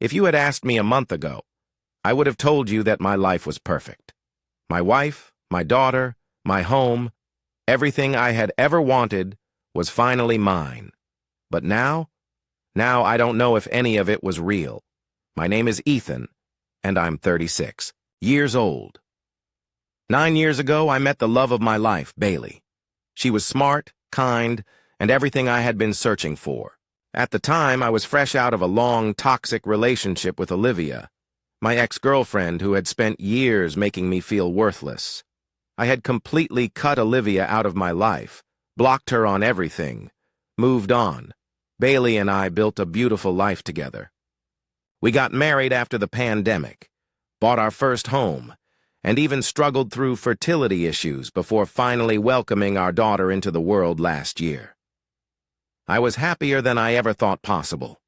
If you had asked me a month ago, I would have told you that my life was perfect. My wife, my daughter, my home, everything I had ever wanted was finally mine. But now I don't know if any of it was real. My name is Ethan, and I'm 36 years old. 9 years ago, I met the love of my life, Bailey. She was smart, kind, and everything I had been searching for. At the time, I was fresh out of a long, toxic relationship with Olivia, my ex-girlfriend who had spent years making me feel worthless. I had completely cut Olivia out of my life, blocked her on everything, moved on. Bailey and I built a beautiful life together. We got married after the pandemic, bought our first home, and even struggled through fertility issues before finally welcoming our daughter into the world last year. I was happier than I ever thought possible.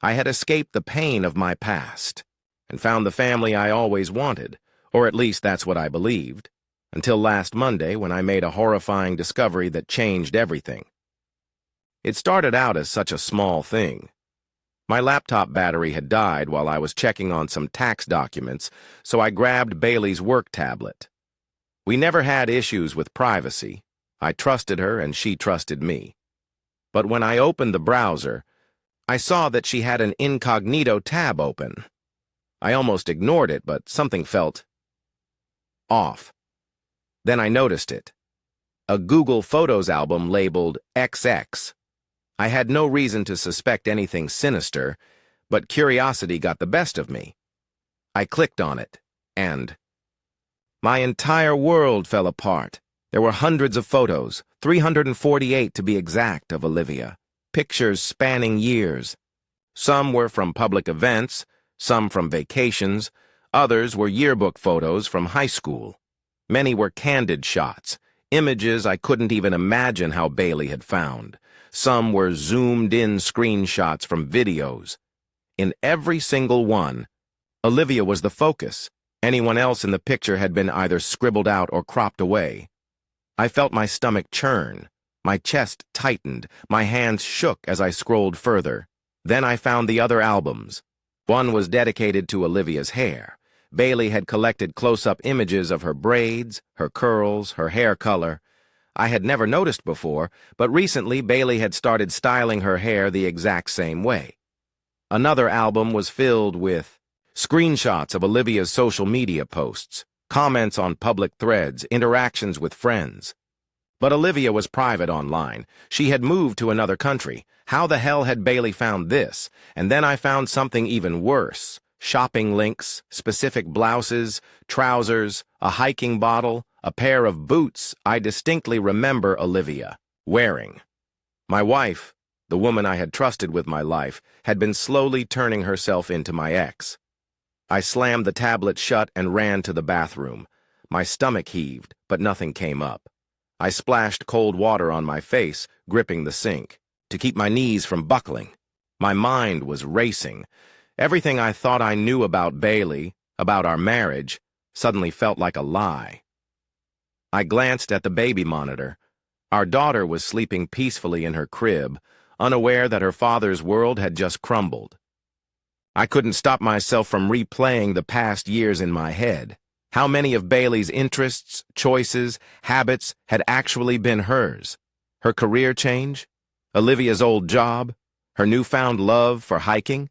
I had escaped the pain of my past and found the family I always wanted, or at least that's what I believed, until last Monday when I made a horrifying discovery that changed everything. It started out as such a small thing. My laptop battery had died while I was checking on some tax documents, so I grabbed Bailey's work tablet. We never had issues with privacy. I trusted her and she trusted me. But when I opened the browser, I saw that she had an incognito tab open. I almost ignored it, but something felt off. Then I noticed it. A Google Photos album labeled XX. I had no reason to suspect anything sinister, but curiosity got the best of me. I clicked on it, and my entire world fell apart. There were hundreds of photos, 348 to be exact, of Olivia, pictures spanning years. Some were from public events, some from vacations, others were yearbook photos from high school. Many were candid shots, images I couldn't even imagine how Bailey had found. Some were zoomed-in screenshots from videos. In every single one, Olivia was the focus. Anyone else in the picture had been either scribbled out or cropped away. I felt my stomach churn. My chest tightened. My hands shook as I scrolled further. Then I found the other albums. One was dedicated to Olivia's hair. Bailey had collected close-up images of her braids, her curls, her hair color. I had never noticed before, but recently Bailey had started styling her hair the exact same way. Another album was filled with screenshots of Olivia's social media posts, comments on public threads, interactions with friends. But Olivia was private online. She had moved to another country. How the hell had Bailey found this? And then I found something even worse. Shopping links, specific blouses, trousers, a hiking bottle, a pair of boots I distinctly remember Olivia wearing. My wife, the woman I had trusted with my life, had been slowly turning herself into my ex. I slammed the tablet shut and ran to the bathroom. My stomach heaved, but nothing came up. I splashed cold water on my face, gripping the sink, to keep my knees from buckling. My mind was racing. Everything I thought I knew about Bailey, about our marriage, suddenly felt like a lie. I glanced at the baby monitor. Our daughter was sleeping peacefully in her crib, unaware that her father's world had just crumbled. I couldn't stop myself from replaying the past years in my head. How many of Bailey's interests, choices, habits had actually been hers? Her career change? Olivia's old job? Her newfound love for hiking?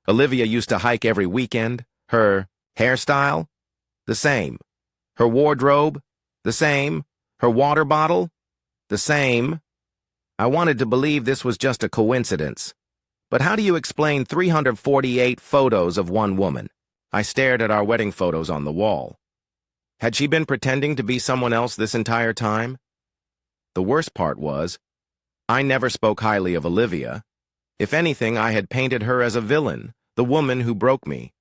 Olivia used to hike every weekend. Her hairstyle? The same. Her wardrobe? The same. Her water bottle? The same. I wanted to believe this was just a coincidence. But how do you explain 348 photos of one woman? I stared at our wedding photos on the wall. Had she been pretending to be someone else this entire time? The worst part was, I never spoke highly of Olivia. If anything, I had painted her as a villain, the woman who broke me.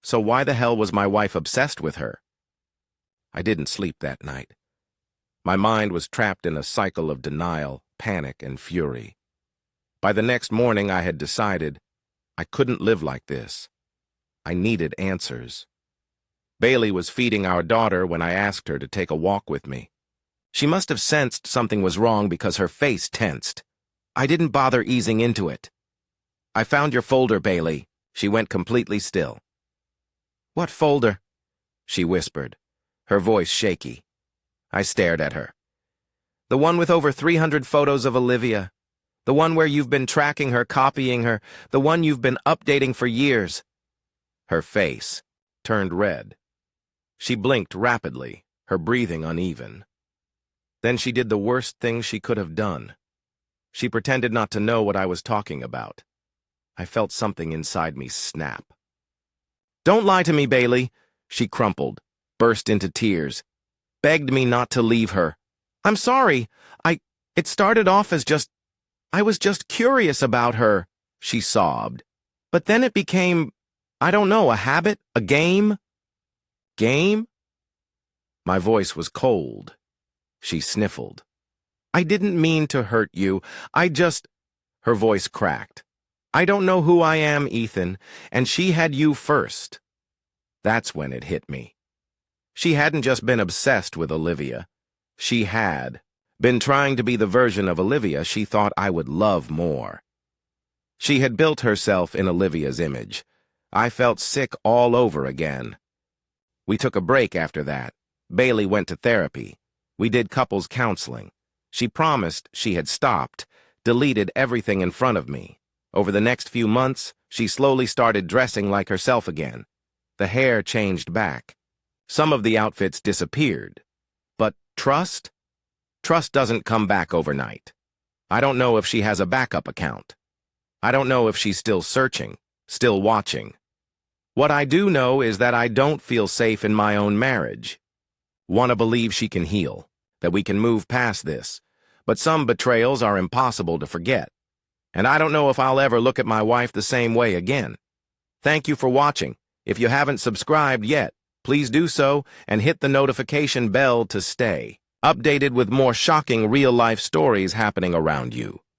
So why the hell was my wife obsessed with her? I didn't sleep that night. My mind was trapped in a cycle of denial, panic, and fury. By the next morning, I had decided I couldn't live like this. I needed answers. Bailey was feeding our daughter when I asked her to take a walk with me. She must have sensed something was wrong because her face tensed. I didn't bother easing into it. "I found your folder, Bailey," She went completely still. "What folder?" she whispered, her voice shaky. I stared at her. "The one with over 300 photos of Olivia. The one where you've been tracking her, copying her. The one you've been updating for years." Her face turned red. She blinked rapidly, her breathing uneven. Then she did the worst thing she could have done. She pretended not to know what I was talking about. I felt something inside me snap. "Don't lie to me, Bailey," she crumpled, burst into tears, begged me not to leave her. "I'm sorry. It started off as I was just curious about her," she sobbed. "But then it became, I don't know, a habit, a game." "Game?" My voice was cold. She sniffled. "I didn't mean to hurt you. Her voice cracked. "I don't know who I am, Ethan, and she had you first." That's when it hit me. She hadn't just been obsessed with Olivia. She had been trying to be the version of Olivia she thought I would love more. She had built herself in Olivia's image. I felt sick all over again. We took a break after that. Bailey went to therapy. We did couples counseling. She promised she had stopped, deleted everything in front of me. Over the next few months, she slowly started dressing like herself again. The hair changed back. Some of the outfits disappeared. But trust? Trust doesn't come back overnight. I don't know if she has a backup account. I don't know if she's still searching, still watching. What I do know is that I don't feel safe in my own marriage. Want to believe she can heal, that we can move past this. But some betrayals are impossible to forget. And I don't know if I'll ever look at my wife the same way again. Thank you for watching. If you haven't subscribed yet, please do so and hit the notification bell to stay updated with more shocking real-life stories happening around you.